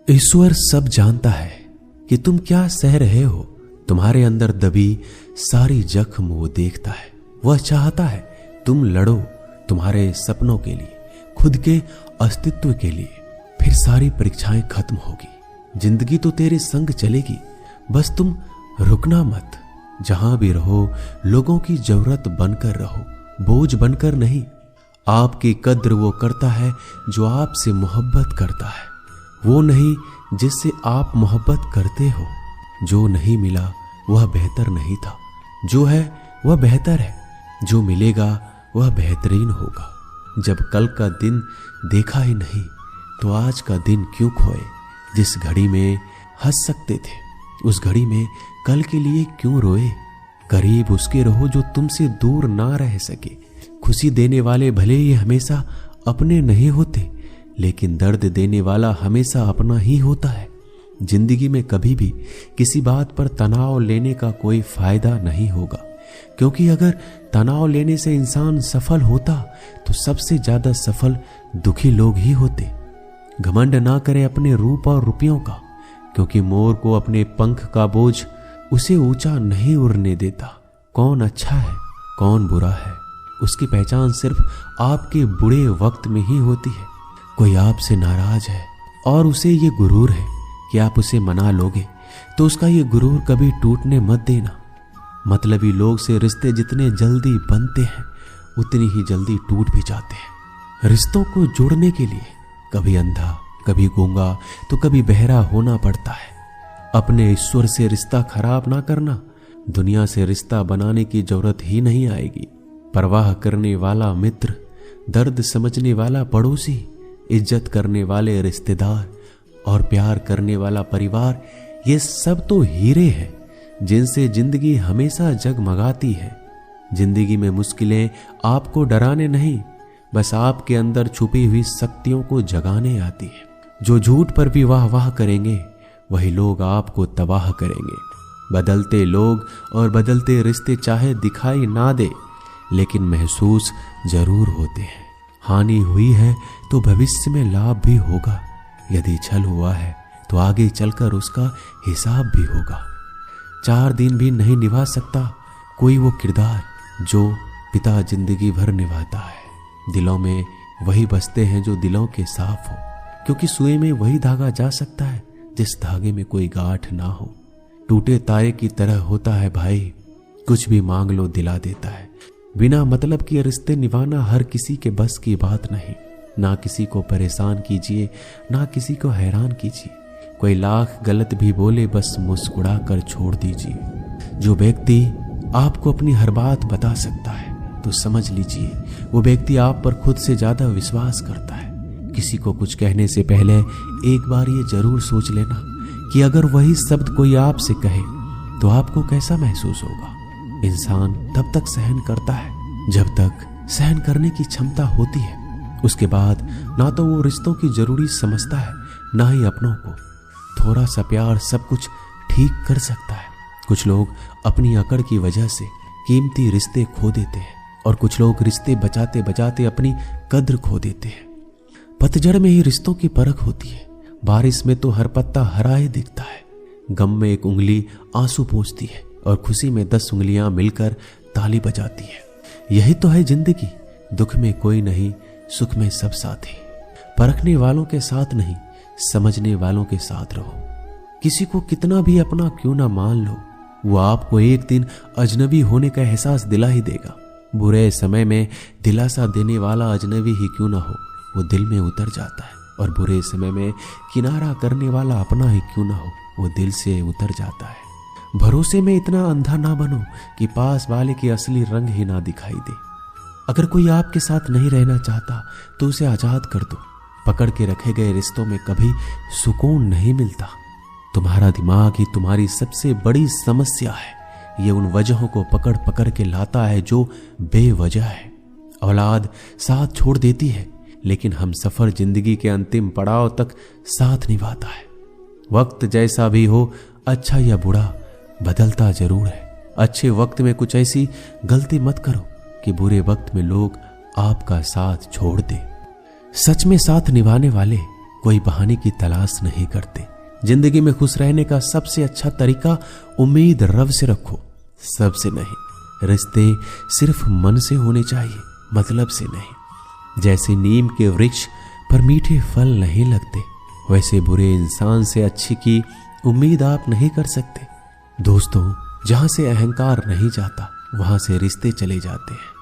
ईश्वर सब जानता है कि तुम क्या सह रहे हो। तुम्हारे अंदर दबी सारी जख्म वो देखता है। वह चाहता है तुम लड़ो तुम्हारे सपनों के लिए, खुद के अस्तित्व के लिए। फिर सारी परीक्षाएं खत्म होगी। जिंदगी तो तेरे संग चलेगी, बस तुम रुकना मत। जहां भी रहो लोगों की जरूरत बनकर रहो, बोझ बनकर नहीं। आपकी कद्र वो करता है जो आपसे मोहब्बत करता है, वो नहीं जिससे आप मोहब्बत करते हो। जो नहीं मिला वह बेहतर नहीं था, जो है वह बेहतर है। जो मिलेगा वह बेहतरीन होगा। जब कल का दिन देखा ही नहीं तो आज का दिन क्यों खोए। जिस घड़ी में हंस सकते थे उस घड़ी में कल के लिए क्यों रोए। करीब उसके रहो जो तुमसे दूर ना रह सके। खुशी देने वाले भले ही हमेशा अपने नहीं होते, लेकिन दर्द देने वाला हमेशा अपना ही होता है। जिंदगी में कभी भी किसी बात पर तनाव लेने का कोई फायदा नहीं होगा, क्योंकि अगर तनाव लेने से इंसान सफल होता तो सबसे ज्यादा सफल दुखी लोग ही होते। घमंड ना करे अपने रूप और रुपयों का, क्योंकि मोर को अपने पंख का बोझ उसे ऊंचा नहीं उड़ने देता। कौन अच्छा है कौन बुरा है उसकी पहचान सिर्फ आपके बुरे वक्त में ही होती है। कोई आपसे नाराज है और उसे ये गुरूर है कि आप उसे मना लोगे, तो उसका ये गुरूर कभी टूटने मत देना। मतलबी लोग से रिश्ते जितने जल्दी बनते हैं उतनी ही जल्दी टूट भी जाते हैं। रिश्तों को जोड़ने के लिए कभी अंधा कभी गूंगा तो कभी बहरा होना पड़ता है। अपने ईश्वर से रिश्ता खराब ना करना, दुनिया से रिश्ता बनाने की जरूरत ही नहीं आएगी। परवाह करने वाला मित्र, दर्द समझने वाला पड़ोसी, इज्जत करने वाले रिश्तेदार और प्यार करने वाला परिवार, ये सब तो हीरे हैं जिनसे जिंदगी हमेशा जगमगाती है। जिंदगी में मुश्किलें आपको डराने नहीं, बस आपके अंदर छुपी हुई शक्तियों को जगाने आती है। जो झूठ पर भी वाह वाह करेंगे वही लोग आपको तबाह करेंगे। बदलते लोग और बदलते रिश्ते चाहे दिखाई ना दे, लेकिन महसूस जरूर होते हैं। हानि हुई है तो भविष्य में लाभ भी होगा। यदि छल हुआ है तो आगे चलकर उसका हिसाब भी होगा। 4 दिन भी नहीं निभा सकता कोई वो किरदार जो पिता जिंदगी भर निभाता है। दिलों में वही बसते हैं जो दिलों के साफ हो, क्योंकि सुई में वही धागा जा सकता है जिस धागे में कोई गांठ ना हो। टूटे तारे की तरह होता है भाई, कुछ भी मांग लो दिला देता है। बिना मतलब के रिश्ते निभाना हर किसी के बस की बात नहीं। ना किसी को परेशान कीजिए ना किसी को हैरान कीजिए। कोई लाख गलत भी बोले बस मुस्कुरा कर छोड़ दीजिए। जो व्यक्ति आपको अपनी हर बात बता सकता है तो समझ लीजिए वो व्यक्ति आप पर खुद से ज्यादा विश्वास करता है। किसी को कुछ कहने से पहले एक बार ये जरूर सोच लेना कि अगर वही शब्द कोई आपसे कहे तो आपको कैसा महसूस होगा। इंसान तब तक सहन करता है जब तक सहन करने की क्षमता होती है। उसके बाद ना तो वो रिश्तों की जरूरी समझता है ना ही अपनों को। थोड़ा सा प्यार सब कुछ ठीक कर सकता है। कुछ लोग अपनी अकड़ की वजह से कीमती रिश्ते खो देते हैं और कुछ लोग रिश्ते बचाते बचाते अपनी कद्र खो देते हैं। पतझड़ में ही रिश्तों की परख होती है। बारिश में तो हर पत्ता हरा ही दिखता है। गम में एक उंगली आंसू पोंछती है और खुशी में 10 उंगलियां मिलकर ताली बजाती है। यही तो है जिंदगी। दुख में कोई नहीं, सुख में सब साथी। परखने वालों के साथ नहीं, समझने वालों के साथ रहो। किसी को कितना भी अपना क्यों ना मान लो, वो आपको एक दिन अजनबी होने का एहसास दिला ही देगा। बुरे समय में दिलासा देने वाला अजनबी ही क्यों ना हो, वो दिल में उतर जाता है। और बुरे समय में किनारा करने वाला अपना ही क्यों ना हो, वो दिल से उतर जाता है। भरोसे में इतना अंधा ना बनो कि पास वाले की असली रंग ही ना दिखाई दे। अगर कोई आपके साथ नहीं रहना चाहता तो उसे आजाद कर दो। पकड़ के रखे गए रिश्तों में कभी सुकून नहीं मिलता। तुम्हारा दिमाग ही तुम्हारी सबसे बड़ी समस्या है। ये उन वजहों को पकड़ पकड़ के लाता है जो बेवजह है। औलाद साथ छोड़ देती है, लेकिन हम सफर जिंदगी के अंतिम पड़ाव तक साथ निभाता है। वक्त जैसा भी हो, अच्छा या बुरा, बदलता जरूर है। अच्छे वक्त में कुछ ऐसी गलती मत करो कि बुरे वक्त में लोग आपका साथ छोड़ दे। सच में साथ निभाने वाले कोई बहाने की तलाश नहीं करते। जिंदगी में खुश रहने का सबसे अच्छा तरीका उम्मीद रब से रखो, सबसे नहीं। रिश्ते सिर्फ मन से होने चाहिए, मतलब से नहीं। जैसे नीम के वृक्ष पर मीठे फल नहीं लगते, वैसे बुरे इंसान से अच्छी की उम्मीद आप नहीं कर सकते। दोस्तों, जहां से अहंकार नहीं जाता वहां से रिश्ते चले जाते हैं।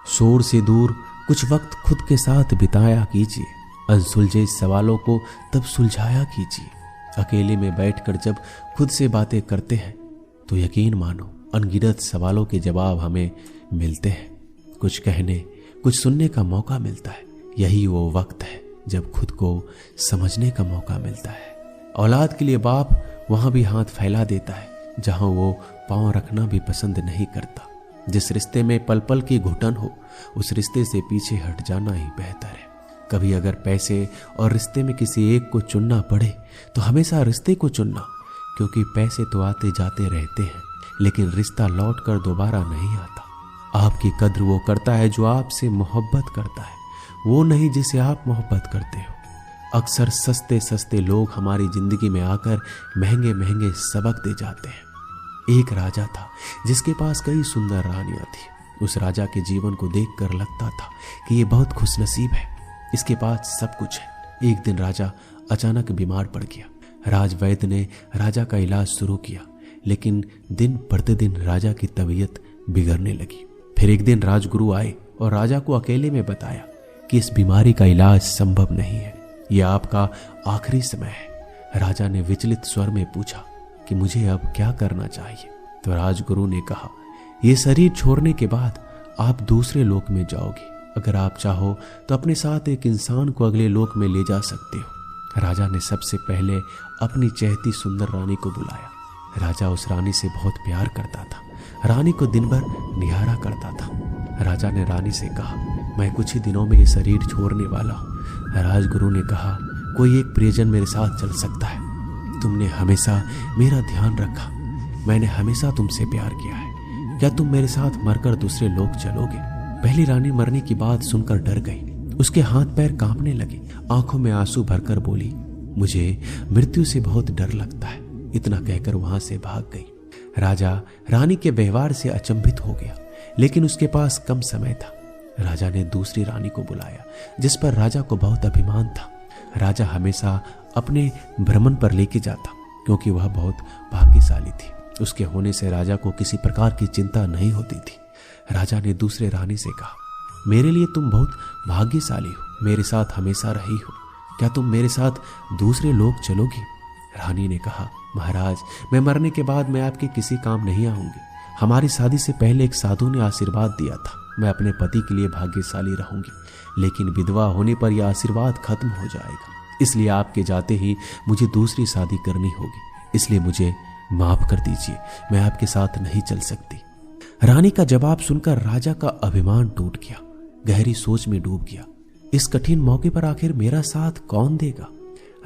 शोर से दूर कुछ वक्त खुद के साथ बिताया कीजिए। अनसुलझे सवालों को तब सुलझाया कीजिए। अकेले में बैठकर जब खुद से बातें करते हैं तो यकीन मानो अनगिनत सवालों के जवाब हमें मिलते हैं। कुछ कहने, कुछ सुनने का मौका मिलता है। यही वो वक्त है जब खुद को समझने का मौका मिलता है। औलाद के लिए बाप वहां भी हाथ फैला देता है जहां वो पांव रखना भी पसंद नहीं करता। जिस रिश्ते में पल पल की घुटन हो, उस रिश्ते से पीछे हट जाना ही बेहतर है। कभी अगर पैसे और रिश्ते में किसी एक को चुनना पड़े तो हमेशा रिश्ते को चुनना, क्योंकि पैसे तो आते जाते रहते हैं, लेकिन रिश्ता लौट कर दोबारा नहीं आता। आपकी कद्र वो करता है जो आपसे मोहब्बत करता है, वो नहीं जिसे आप मोहब्बत करते हो। अक्सर सस्ते सस्ते लोग हमारी जिंदगी में आकर महंगे महंगे सबक दे जाते हैं। एक राजा था जिसके पास कई सुंदर रानियां थी। उस राजा के जीवन को देखकर लगता था कि ये बहुत खुशनसीब है, इसके पास सब कुछ है। एक दिन राजा अचानक बीमार पड़ गया। राजवैद्य ने राजा का इलाज शुरू किया, लेकिन दिन प्रतिदिन राजा की तबीयत बिगड़ने लगी। फिर एक दिन राजगुरु आए और राजा को अकेले में बताया कि इस बीमारी का इलाज संभव नहीं है, यह आपका आखिरी समय है। राजा ने विचलित स्वर में पूछा कि मुझे अब क्या करना चाहिए। तो राजगुरु ने कहा, यह शरीर छोड़ने के बाद आप दूसरे लोक में जाओगे। अगर आप चाहो तो अपने साथ एक इंसान को अगले लोक में ले जा सकते हो। राजा ने सबसे पहले अपनी चहती सुंदर रानी को बुलाया। राजा उस रानी से बहुत प्यार करता था, रानी को दिन भर निहारा करता था। राजा ने रानी से कहा, मैं कुछ ही दिनों में ये शरीर छोड़ने वाला हूँ। राजगुरु ने कहा, कोई एक प्रियजन मेरे साथ चल सकता है। तुमने हमेशा मेरा ध्यान रखा, मैंने हमेशा तुमसे प्यार किया है। क्या तुम मेरे साथ मरकर दूसरे लोग चलोगे? पहली रानी मरने की बात सुनकर डर गई। उसके हाथ पैर कांपने लगे, आंखों में आंसू भरकर बोली, मुझे मृत्यु से बहुत डर लगता है। इतना कहकर वहां से भाग गई। राजा रानी के व्यवहार से अचंभित हो गया, लेकिन उसके पास कम समय था। राजा ने दूसरी रानी को बुलाया, जिस पर राजा को बहुत अभिमान था। राजा हमेशा अपने भ्रमण पर लेके जाता, क्योंकि वह बहुत भाग्यशाली थी। उसके होने से राजा को किसी प्रकार की चिंता नहीं होती थी। राजा ने दूसरे रानी से कहा, मेरे लिए तुम बहुत भाग्यशाली हो, मेरे साथ हमेशा रही हो। क्या तुम मेरे साथ दूसरे लोग चलोगी? रानी ने कहा, महाराज, मैं मरने के बाद मैं आपके किसी काम नहीं आऊंगी। हमारी शादी से पहले एक साधु ने आशीर्वाद दिया था, मैं अपने पति के लिए भाग्यशाली रहूंगी, लेकिन विधवा होने पर यह आशीर्वाद खत्म हो जाएगा। इसलिए आपके जाते ही मुझे दूसरी शादी करनी होगी, इसलिए मुझे माफ कर दीजिए, मैं आपके साथ नहीं चल सकती। रानी का जवाब सुनकर राजा का अभिमान टूट गया, गहरी सोच में डूब गया। इस कठिन मौके पर आखिर मेरा साथ कौन देगा?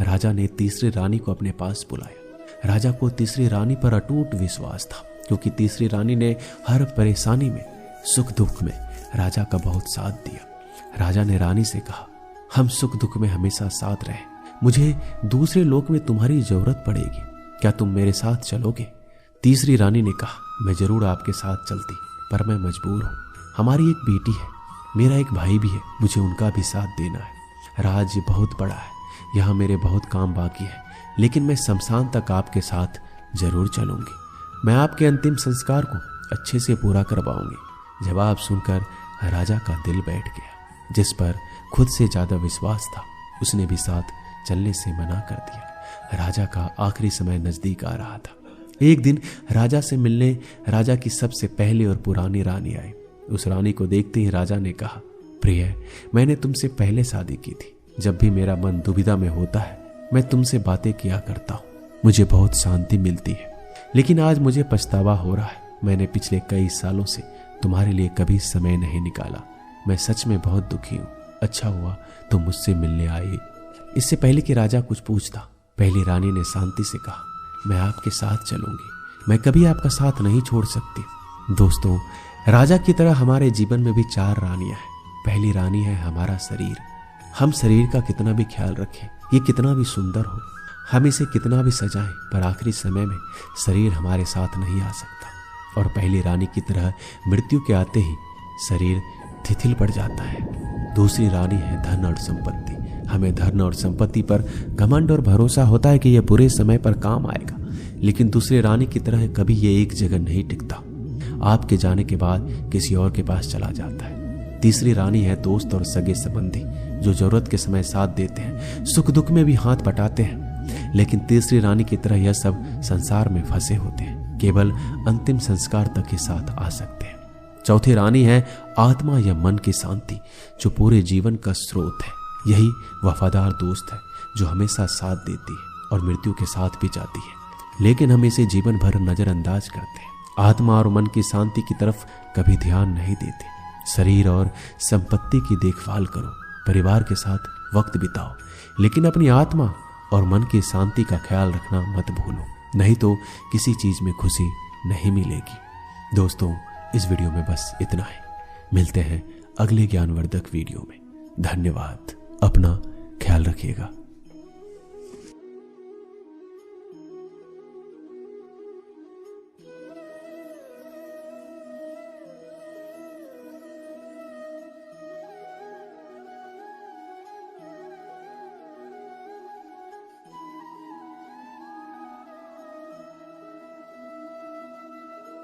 राजा ने तीसरी रानी को अपने पास बुलाया। राजा को तीसरी रानी पर अटूट विश्वास था, क्योंकि तीसरी रानी ने हर परेशानी में, सुख दुख में राजा का बहुत साथ दिया। राजा ने रानी से कहा, हम सुख दुख में हमेशा साथ रहें, मुझे दूसरे लोक में तुम्हारी जरूरत पड़ेगी, क्या तुम मेरे साथ चलोगे? तीसरी रानी ने कहा, मैं जरूर आपके साथ चलती, पर मैं मजबूर हूँ। हमारी एक बेटी है, मेरा एक भाई भी है, मुझे उनका भी साथ देना है। राज्य बहुत बड़ा है, यहाँ मेरे बहुत काम बाकी है, लेकिन मैं शमशान तक आपके साथ जरूर चलूंगी। मैं आपके अंतिम संस्कार को अच्छे से पूरा करवाऊंगी। जवाब सुनकर राजा का दिल बैठ गया। जिस पर खुद से ज्यादा विश्वास था, उसने भी साथ चलने से मना कर दिया। राजा का आखिरी समय नजदीक आ रहा था। एक दिन राजा से मिलने राजा की सबसे पहली और पुरानी रानी आई। उस रानी को देखते ही राजा ने कहा, प्रिय, मैंने तुमसे पहले शादी की थी। जब भी मेरा मन दुविधा में होता है, मैं तुमसे बातें किया करता हूँ, मुझे बहुत शांति मिलती है। लेकिन आज मुझे पछतावा हो रहा है, मैंने पिछले कई सालों से तुम्हारे लिए कभी समय नहीं निकाला। मैं सच में बहुत दुखी हूँ। अच्छा हुआ तुम मुझसे मिलने आए। इससे पहले कि राजा कुछ पूछता, पहली रानी ने शांति से कहा, मैं आपके साथ चलूंगी, मैं कभी आपका साथ नहीं छोड़ सकती। दोस्तों, राजा की तरह हमारे जीवन में भी 4 रानियां हैं। पहली रानी है हमारा शरीर। हम शरीर का कितना भी ख्याल रखें, ये कितना भी सुंदर हो, हम इसे कितना भी सजाएं, पर आखिरी समय में शरीर हमारे साथ नहीं आ सकता और पहली रानी की तरह मृत्यु के आते ही शरीर शिथिल पड़ जाता है। दूसरी रानी है धन और संपत्ति। हमें धन और संपत्ति पर घमंड और भरोसा होता है कि यह बुरे समय पर काम आएगा, लेकिन दूसरी रानी की तरह कभी ये एक जगह नहीं टिकता, आपके जाने के बाद किसी और के पास चला जाता है। तीसरी रानी है दोस्त और सगे संबंधी, जो जरूरत के समय साथ देते हैं, सुख दुख में भी हाथ बटाते हैं, लेकिन तीसरी रानी की तरह यह सब संसार में फंसे होते हैं, केवल अंतिम संस्कार तक ही साथ आ सकते हैं। चौथी रानी है आत्मा या मन की शांति, जो पूरे जीवन का स्रोत है। यही वफादार दोस्त है जो हमेशा साथ देती है और मृत्यु के साथ भी जाती है, लेकिन हम इसे जीवन भर नजरअंदाज करते हैं। आत्मा और मन की शांति की तरफ कभी ध्यान नहीं देते। शरीर और संपत्ति की देखभाल करो, परिवार के साथ वक्त बिताओ, लेकिन अपनी आत्मा और मन की शांति का ख्याल रखना मत भूलो, नहीं तो किसी चीज में खुशी नहीं मिलेगी। दोस्तों, इस वीडियो में बस इतना है। मिलते हैं अगले ज्ञानवर्धक वीडियो में। धन्यवाद। अपना ख्याल रखिएगा।